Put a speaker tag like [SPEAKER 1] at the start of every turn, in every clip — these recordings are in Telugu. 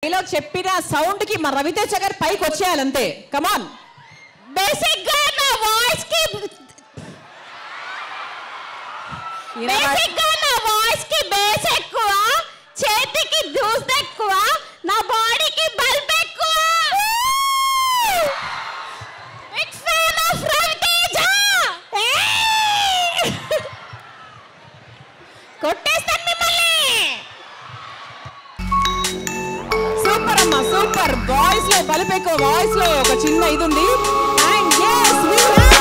[SPEAKER 1] డైలాగ్ చెప్పిన సౌండ్ కి మా రవితేజ గారు పైకి వచ్చేయాలంతే. కమాన్. బేసిక్ గా నా వాయిస్ కి బేస్ ఎక్కువ, చేతికి దూస్ ఎక్కువ, నా బాడీకి బల్బ్ ఎక్కువ. Big fan of Ravi Teja. కొట్టేస్తాను మిమ్మల్ని. సూపర్ అమ్మా, సూపర్. వాయిస్ లో బల్బ్ ఎక్కువ, వాయిస్ లో ఒక చిన్న ఇది ఉంది. అండ్ yes we have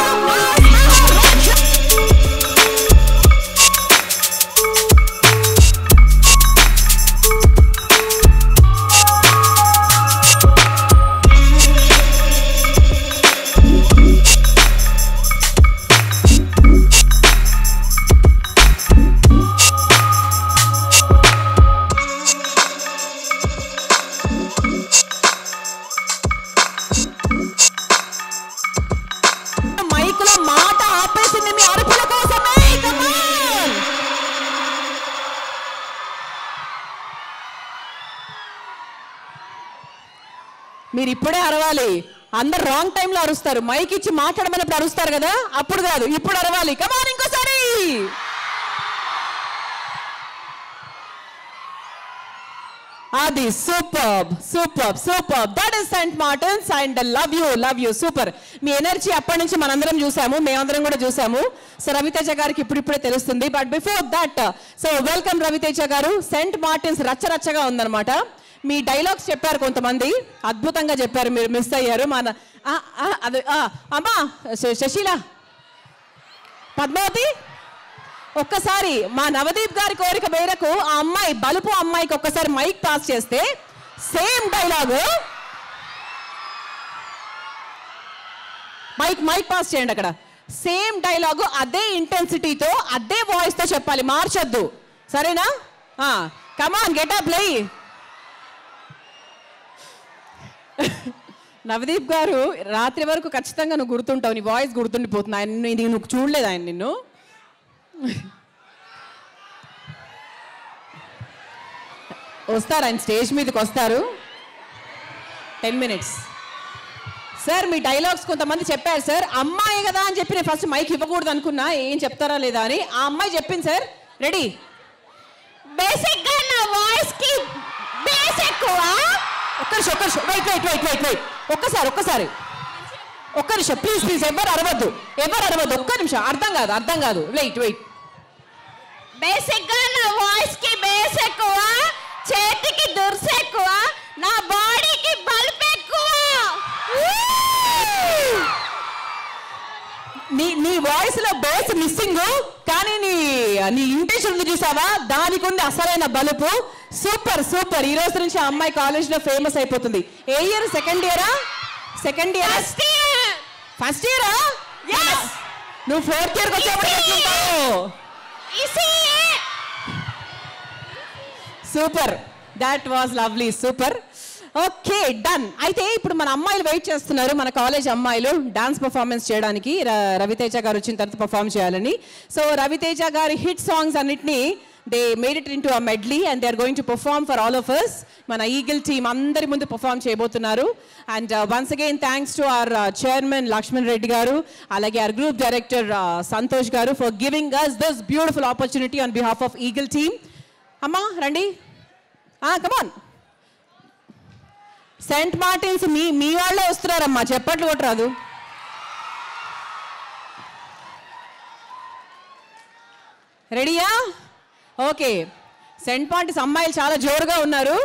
[SPEAKER 1] మీరు ఇప్పుడే అరవాలి. అందరు రాంగ్ టైంలో అరుస్తారు. మైక్ ఇచ్చి మాట్లాడమన్నప్పుడు అరుస్తారు కదా, అప్పుడు కాదు, ఇప్పుడు అరవాలి. కమాన్ ఇంకోసారి. అది super super super. That is Saint Martin's and love you super. Me energy అప్పటి నుంచి మనందరం చూసాము, మేమందరం కూడా చూసాము. సో రవితేజ గారికి ఇప్పుడిప్పుడే తెలుస్తుంది. But before that, so welcome Ravi Teja garu. Saint Martin's రచ్చరచ్చగా ఉందన్నమాట. మీ డైలాగ్స్ చెప్పారు కొంతమంది, అద్భుతంగా చెప్పారు, మీరు మిస్ అయ్యారు. మన అది అమ్మా శశీల, పద్మావతి, ఒక్కసారి మా నవదీప్ గారి కోరిక మేరకు ఆ అమ్మాయి బలుపు అమ్మాయికి ఒక్కసారి మైక్ పాస్ చేస్తే సేమ్ డైలాగు మైక్ పాస్ చేయండి. అక్కడ సేమ్ డైలాగు అదే ఇంటెన్సిటీతో అదే వాయిస్తో చెప్పాలి, మార్చొద్దు. సరేనా? Come on get up, play. Navdeep గారు రాత్రి వరకు ఖచ్చితంగా నువ్వు గుర్తుంటావు, నీ వాయిస్ గుర్తుండిపోతుంది. ఆయన నువ్వు చూడలేదు ఆయన నిన్ను. వస్తారు ఆయన, స్టేజ్ మీదకి వస్తారు. 10 minutes. సార్ మీ డైలాగ్స్ కొంతమంది చెప్పారు సార్. అమ్మాయి కదా అని చెప్పి నేను ఫస్ట్ మైక్ ఇవ్వకూడదు అనుకున్నా, ఏం చెప్తారా లేదా అని. ఆ అమ్మాయి చెప్పింది సార్. రెడీ? బేసిక్గా నా వాయిస్కి బేస్ ఎక్కువ. ఒక్క నిమిషం వెయిట్. ఒక్కసారి ఒక్క నిమిషం ప్లీజ్. ఎవరు అరవద్దు. ఒక్క నిమిషం. అర్థం కాదు. వెయిట్. బేసిక్గా నా వాయిస్కి బేస్ ఎక్కువ, చేతికి దుర్స్ ఎక్కువ, నా బాడీకి బల్బ్ ఎక్కువ. నీ వాయిస్ లో బేస్ మిస్సింగ్, కానీ నీ ఇంటెన్షన్ ఉంది చూసావా, దానికి ఉంది అసలైన బలుపు. సూపర్. ఈ రోజు నుంచి ఆ అమ్మాయి కాలేజ్ లో ఫేమస్ అయిపోతుంది. ఏ ఇయర్? సెకండ్ ఇయరా? ఫస్ట్ ఇయరా? నువ్వు 4th ఇయర్కి వచ్చేప్పుడు super. That was lovely. Super. Okay, done. అయితే ఇప్పుడు మన అమ్మాయిలు వెయిట్ చేస్తున్నారు, మన కాలేజ్ అమ్మాయిలు డాన్స్ పర్ఫార్మెన్స్ చేయడానికి. రవితేజ గారు వచ్చిన తర్వాత పర్ఫార్మ్ చేయాలని. సో రవితేజ గారి హిట్ సాంగ్స్ అన్నిటినీ they made it into a medley and they are going to perform for all of us. Mana Eagle team andari mundu perform cheyabothunnaru. And once again thanks to our chairman Lakshman Reddy garu, alage our group director Santosh garu for giving us this beautiful opportunity on behalf of Eagle team. Amma randi, come on. Saint Martins మీ వాళ్ళే వస్తున్నారమ్మా, చెప్పట్లు కొట్టరాదు. రెడీయా? ఓకే. సెయింట్ మార్టిన్స్ అమ్మాయిలు చాలా జోరుగా ఉన్నారు.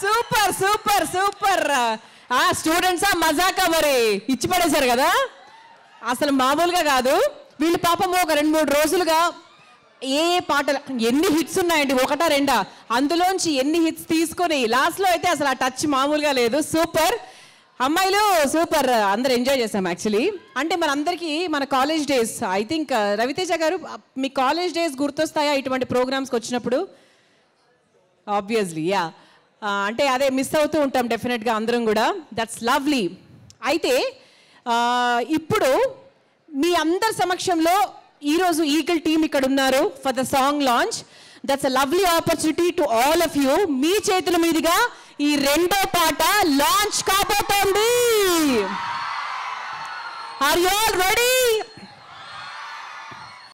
[SPEAKER 1] Super super super. ఆ స్టూడెంట్సా మజాకా మరి ఇచ్చి పడేశారు కదా, అసలు మామూలుగా కాదు. వీళ్ళు పాపము ఒక 2-3 రోజులుగా ఏ పాటలు ఎన్ని హిట్స్ ఉన్నాయండి, ఒకటా రెండా, అందులోంచి ఎన్ని హిట్స్ తీసుకొని లాస్ట్లో అయితే అసలు ఆ టచ్ మామూలుగా లేదు. సూపర్ అమ్మాయిలు, సూపర్. అందరు ఎంజాయ్ చేసాం యాక్చువల్లీ. అంటే మనందరికీ మన college days, I think Ravi Teja గారు మీ కాలేజ్ డేస్ గుర్తొస్తాయా ఇటువంటి ప్రోగ్రామ్స్కి వచ్చినప్పుడు? Obviously yeah. అంటే అదే మిస్ అవుతూ ఉంటాం డెఫినెట్గా అందరం కూడా. That's lovely. అయితే ఇప్పుడు మీ అందరి సమక్షంలో ఈరోజు ఈగల్ టీమ్ ఇక్కడ ఉన్నారు for the song launch. That's a lovely opportunity to all of you. మీ చేతుల మీదుగా ఈ రెండో పాట లాంచ్ కాబోతోంది. Are you all ready?